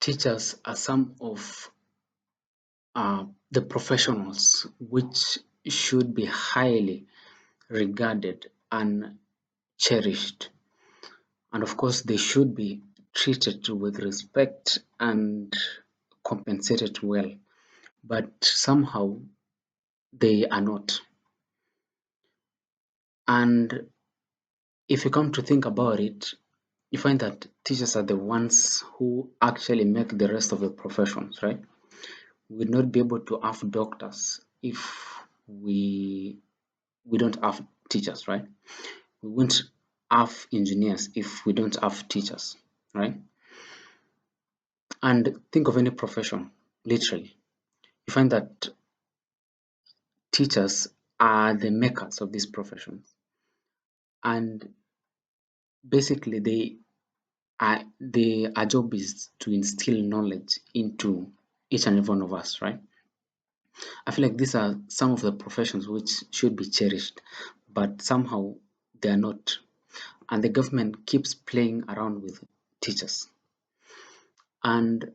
teachers are some of the professionals which should be highly regarded and cherished. And of course, they should be treated with respect and compensated well. But somehow they are not. And if you come to think about it, you find that teachers are the ones who actually make the rest of the professions, right? We would not be able to have doctors if we don't have teachers, right? We won't have engineers if we don't have teachers, right? And think of any profession, literally. You find that teachers are the makers of these professions. And basically their job is to instill knowledge into each and every one of us, right? I feel like these are some of the professions which should be cherished, but somehow they are not. And the government keeps playing around with teachers. And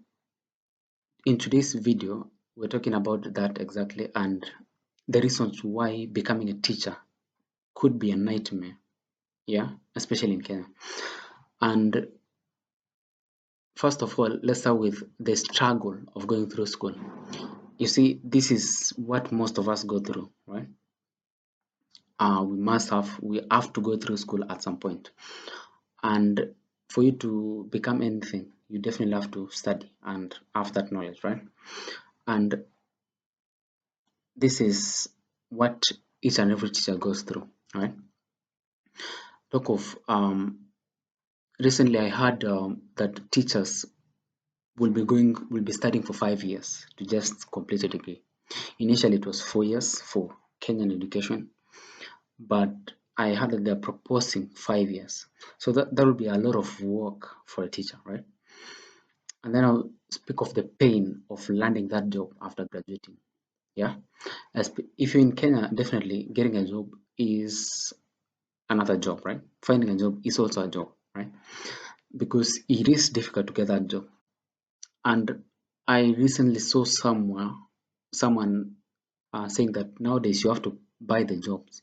in today's video, we're talking about that exactly and the reasons why becoming a teacher could be a nightmare, yeah, especially in Kenya. And first of all, let's start with the struggle of going through school. You see, this is what most of us go through, right? We have to go through school at some point. And for you to become anything, you definitely have to study and have that knowledge, right? And this is what each and every teacher goes through, right? Talk of recently I heard that teachers will be studying for 5 years to just complete a degree. Initially, it was 4 years for Kenyan education, but I heard that they're proposing 5 years. So that will be a lot of work for a teacher, right? And then I'll speak of the pain of landing that job after graduating. Yeah, if you're in Kenya, definitely getting a job is another job, right? Finding a job is also a job, right? Because it is difficult to get that job. And I recently saw someone saying that nowadays you have to buy the jobs.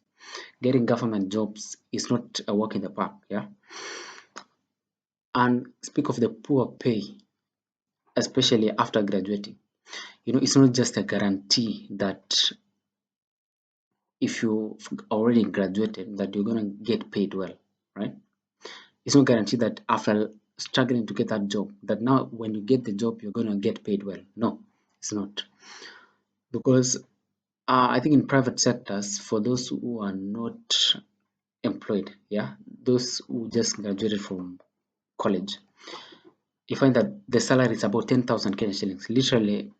Getting government jobs is not a walk in the park, yeah. And speak of the poor pay, especially after graduating. It's not just a guarantee that if you already graduated that you're gonna get paid well, right? It's not guaranteed that after struggling to get that job, that now when you get the job you're gonna get paid well. No, it's not. Because I think in private sectors, for those who are not employed, yeah, those who just graduated from college, you find that the salary is about 10,000 Kenyan shillings. Literally,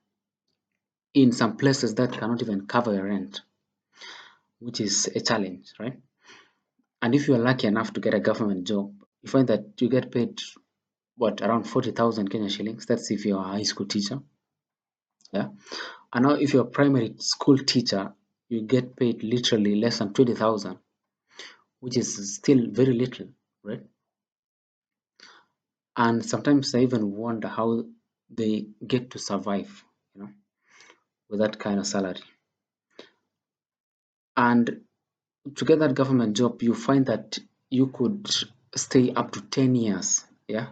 in some places that cannot even cover your rent, which is a challenge, right? And if you are lucky enough to get a government job, you find that you get paid around 40,000 Kenyan shillings. That's if you're a high school teacher, yeah. And now if you're a primary school teacher, you get paid literally less than 20,000, which is still very little, right? And sometimes I even wonder how they get to survive, with that kind of salary. And to get that government job, you find that you could stay up to 10 years, yeah,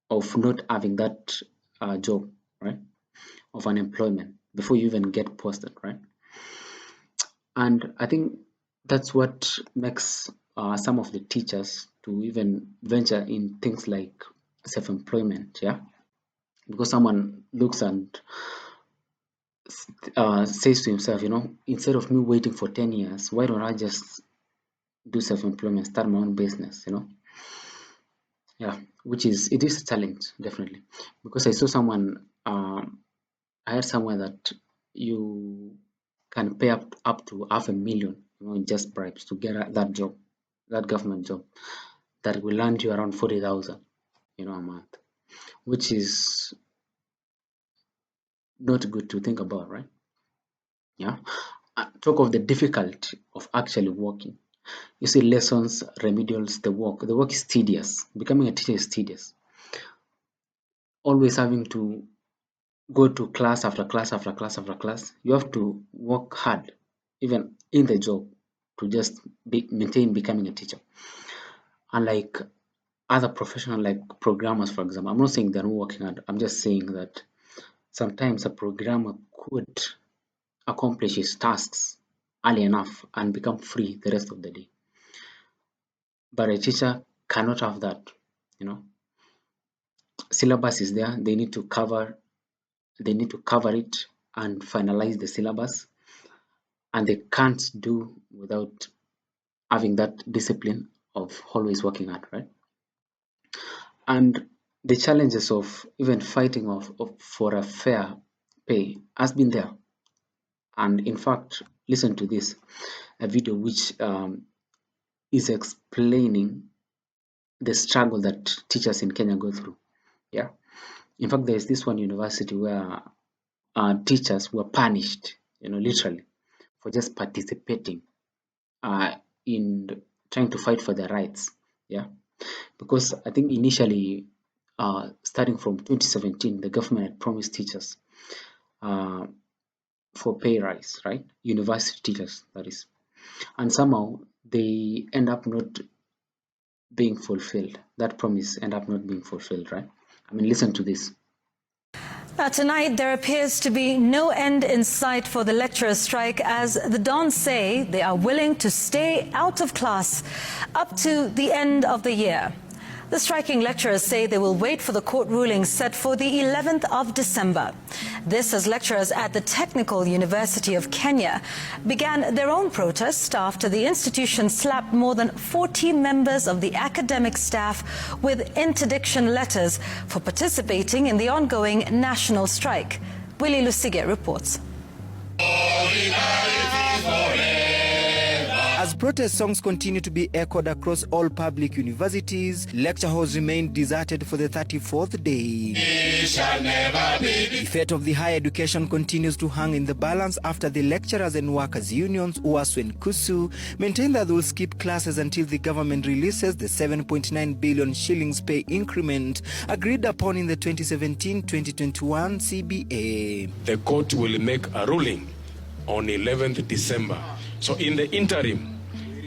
of not having that job, right, of unemployment before you even get posted, right? And I think that's what makes some of the teachers to even venture in things like self-employment, yeah, because someone looks and says to himself, instead of me waiting for 10 years, why don't I just do self-employment, start my own business, yeah, it is a challenge, definitely, because I saw I heard somewhere that you can pay up to 500,000, in just bribes to get that job, that government job, that will land you around 40,000, a month, which is not good to think about, right? Yeah. Talk of the difficulty of actually working. You see, lessons, remedials, the work. The work is tedious. Becoming a teacher is tedious. always having to go to class after class after class after class. You have to work hard, even in the job, to just maintain becoming a teacher. Unlike other professional like programmers, for example, I'm not saying they're not working hard. I'm just saying that sometimes a programmer could accomplish his tasks early enough and become free the rest of the day. But a teacher cannot have that. You know, syllabus is there. They need to cover it and finalize the syllabus, and they can't do without having that discipline of always working hard, right? And the challenges of even fighting for a fair pay has been there. And in fact, listen to this, a video which is explaining the struggle that teachers in Kenya go through. Yeah. In fact, there's this one university where teachers were punished, literally, for just participating in trying to fight for their rights. Yeah. Because I think initially, starting from 2017, the government had promised teachers uh, for pay rise, right? University teachers, that is. And somehow they end up not being fulfilled. That promise end up not being fulfilled, right? I mean, listen to this. Tonight, there appears to be no end in sight for the lecturers' strike, as the Dons say they are willing to stay out of class up to the end of the year. The striking lecturers say they will wait for the court ruling set for the 11th of December. This as lecturers at the Technical University of Kenya began their own protest after the institution slapped more than 40 members of the academic staff with interdiction letters for participating in the ongoing national strike. Willie Lusige reports. As protest songs continue to be echoed across all public universities, lecture halls remain deserted for the 34th day. The fate of the higher education continues to hang in the balance after the lecturers and workers' unions, UASU and KUSU, maintain that they will skip classes until the government releases the 7.9 billion shillings pay increment agreed upon in the 2017-2021 CBA. The court will make a ruling on 11th December. So in the interim,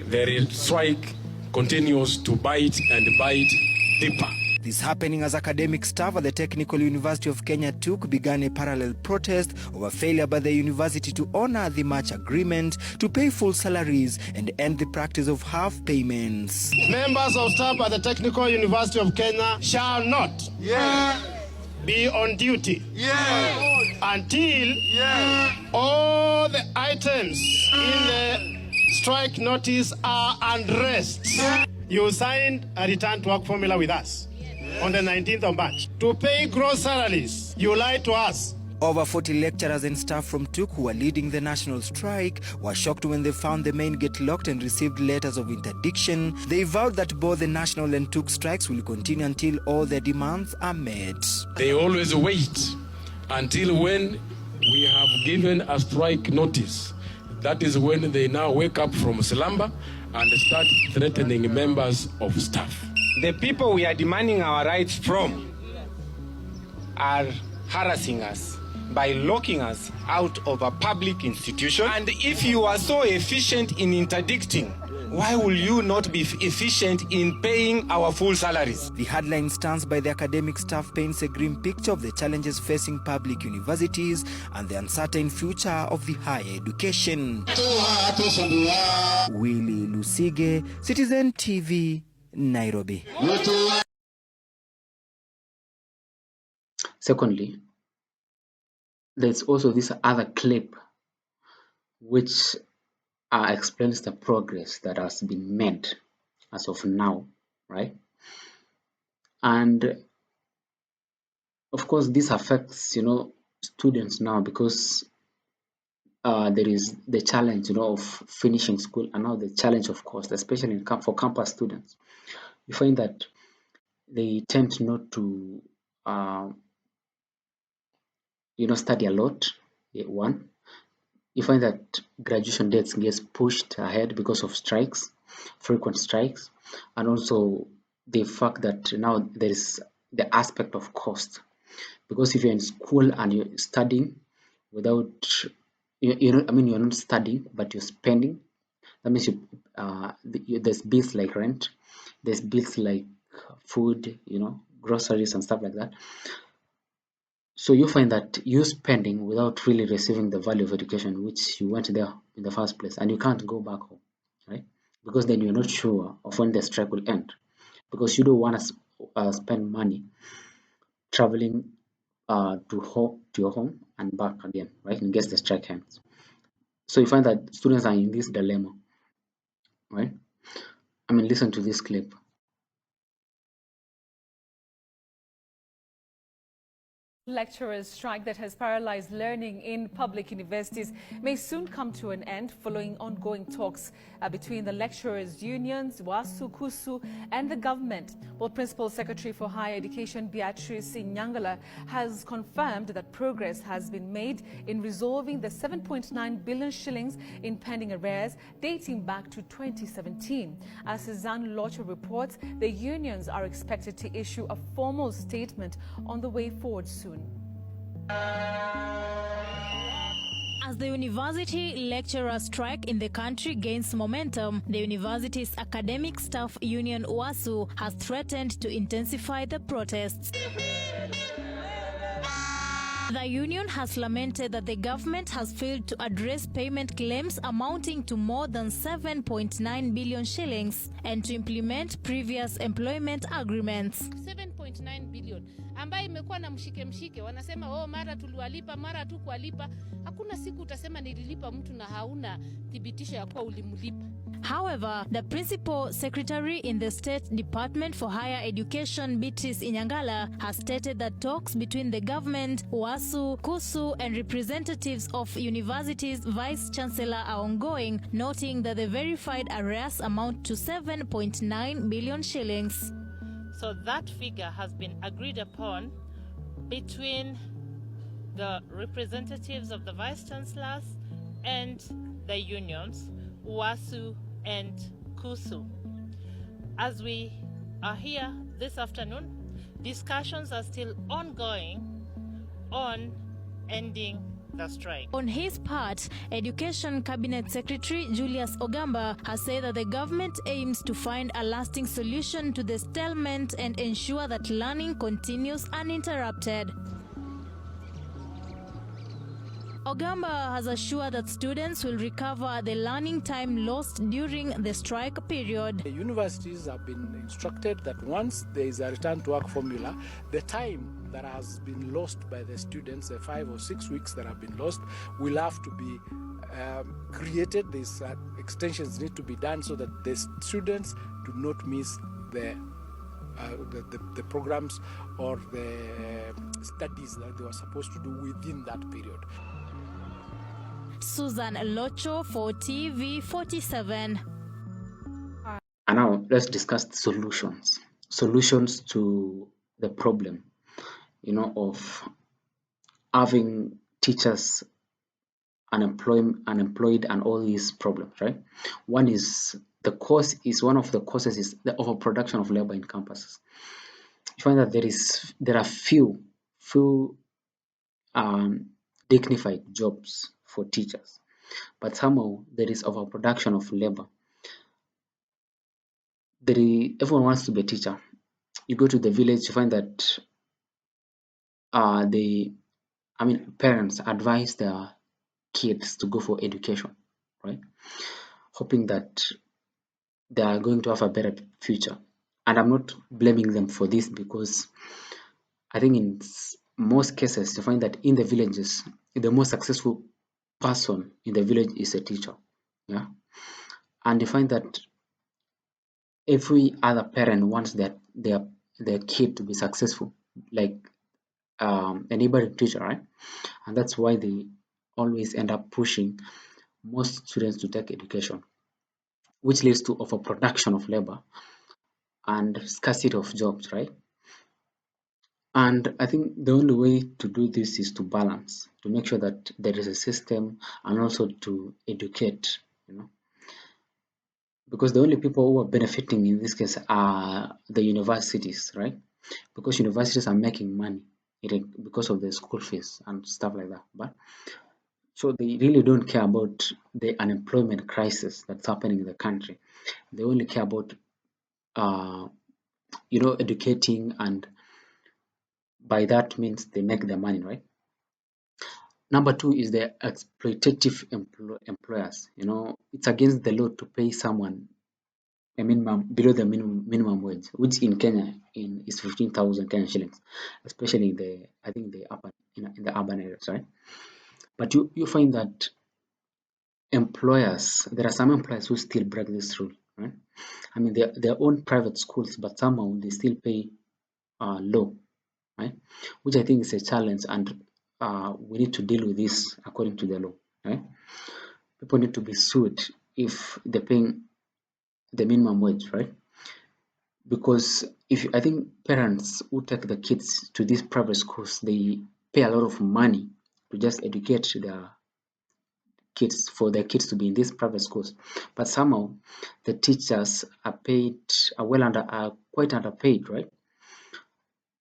the strike continues to bite and bite deeper. This happening as academic staff at the Technical University of Kenya began a parallel protest over failure by the university to honor the March agreement to pay full salaries and end the practice of half payments. Members of staff at the Technical University of Kenya shall not be on duty until all the items in the strike notice are undressed. You signed a return to work formula with us on the 19th of March to pay gross salaries. You lied to us. Over 40 lecturers and staff from TUK who were leading the national strike were shocked when they found the main gate locked and received letters of interdiction. They vowed that both the national and TUK strikes will continue until all their demands are met. They always wait until when we have given a strike notice. That is when they now wake up from slumber and start threatening members of staff. The people we are demanding our rights from are harassing us by locking us out of a public institution. And if you are so efficient in interdicting, why will you not be efficient in paying our full salaries? The headline stance by the academic staff paints a grim picture of the challenges facing public universities and the uncertain future of the higher education. Willie Lusige, Citizen TV, Nairobi. Secondly, there's also this other clip which explains the progress that has been made as of now, right? And of course, this affects, students now because there is the challenge, of finishing school, and now the challenge of cost, especially for campus students. You find that they tend not to, study a lot. One, you find that graduation dates gets pushed ahead because of strikes, frequent strikes, and also the fact that now there is the aspect of cost. Because if you're in school and you're studying without, you're not studying, but you're spending, that means there's bills like rent, there's bills like food, groceries and stuff like that. So you find that you're spending without really receiving the value of education, which you went there in the first place, and you can't go back home, right? Because then you're not sure of when the strike will end, because you don't want to spend money traveling to your home and back again, right? In case the strike ends. So you find that students are in this dilemma, right? I mean, listen to this clip. Lecturers' strike that has paralyzed learning in public universities may soon come to an end following ongoing talks between the lecturers' unions, WASU, KUSU, and the government. Well, Principal Secretary for Higher Education Beatrice Nyangala has confirmed that progress has been made in resolving the 7.9 billion shillings in pending arrears dating back to 2017. As Suzanne Locho reports, the unions are expected to issue a formal statement on the way forward soon. As the university lecturer strike in the country gains momentum, the university's academic staff union WASU has threatened to intensify the protests. The union has lamented that the government has failed to address payment claims amounting to more than 7.9 billion shillings and to implement previous employment agreements. 7.9 billion ambayo imekuwa na mshike wanasema mara tuliwalipa mara tu kuwalipa. Hakuna siku utasema nililipa mtu na hauna thibitisho ya kuwa ulimlipa. However, the principal secretary in the State Department for Higher Education, Beatrice Nyangala, has stated that talks between the government, WASU, KUSU, and representatives of universities' vice-chancellor are ongoing, noting that the verified arrears amount to 7.9 billion shillings. So that figure has been agreed upon between the representatives of the vice-chancellors and the unions, WASU and KUSU. As we are here this afternoon, discussions are still ongoing on ending the strike. On his part, Education Cabinet Secretary Julius Ogamba has said that the government aims to find a lasting solution to the stalemate and ensure that learning continues uninterrupted. Ogamba has assured that students will recover the learning time lost during the strike period. The universities have been instructed that once there is a return to work formula, the time that has been lost by the students, the 5 or 6 weeks that have been lost, will have to be created. These extensions need to be done so that the students do not miss the programs or the studies that they were supposed to do within that period. Susan Locho for TV47. And now let's discuss solutions. Solutions to the problem, of having teachers unemployed and all these problems, right? One of the causes is the overproduction of labor in campuses. You find that there are few dignified jobs for teachers, but somehow there is overproduction of labor. Everyone wants to be a teacher. You go to the village, you find that parents advise their kids to go for education, right? Hoping that they are going to have a better future. And I'm not blaming them for this, because I think in most cases you find that in the villages, the most successful person in the village is a teacher. Yeah. And you find that every other parent wants their kid to be successful, like a neighboring teacher, right? And that's why they always end up pushing most students to take education, which leads to overproduction of labor and scarcity of jobs, right? And I think the only way to do this is to balance, to make sure that there is a system, and also to educate, because the only people who are benefiting in this case are the universities, right? Because universities are making money because of the school fees and stuff like that. But so they really don't care about the unemployment crisis that's happening in the country. They only care about educating, and by that means they make their money, right? Number two is the exploitative employers. It's against the law to pay someone a minimum below the minimum wage, which in Kenya is 15,000 Kenyan shillings, especially in the urban in the urban areas, right? But you find that there are some employers who still break this rule, right? I mean, they own private schools, but somehow they still pay low, right? Which I think is a challenge, and we need to deal with this according to the law, right? People need to be sued if they're paying the minimum wage, right? Because I think parents who take the kids to these private schools, they pay a lot of money to just educate their kids, for their kids to be in these private schools, but somehow the teachers are quite underpaid, right?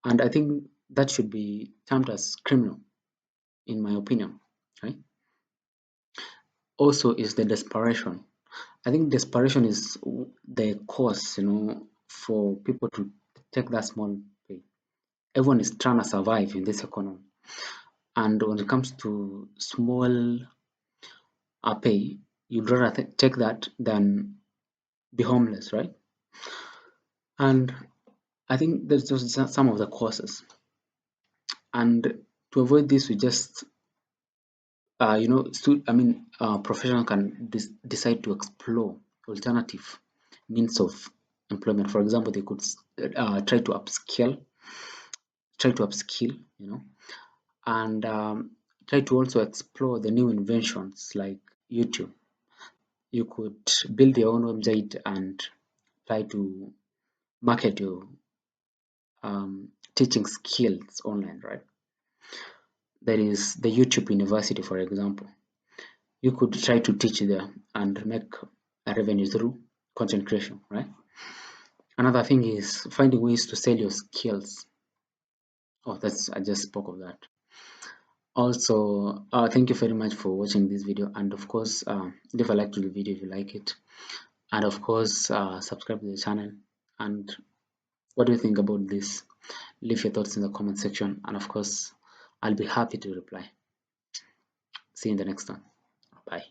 And I think that should be termed as criminal, in my opinion, right? Also is the desperation. I think desperation is the cause, for people to take that small pay. Everyone is trying to survive in this economy, and when it comes to small pay, you'd rather take that than be homeless, right? And I think there's just some of the causes, and to avoid this, we just professional can decide to explore alternative means of employment. For example, they could try to upskill, and try to also explore the new inventions like YouTube. You could build your own website and try to market your teaching skills online, right? There is the YouTube University, for example. You could try to teach there and make a revenue through content creation, right? Another thing is finding ways to sell your skills. I just spoke of that. Also, thank you very much for watching this video, and of course, leave a like to the video if you like it, and of course, subscribe to the channel. And what do you think about this? Leave your thoughts in the comment section, and of course, I'll be happy to reply. See you in the next one. Bye.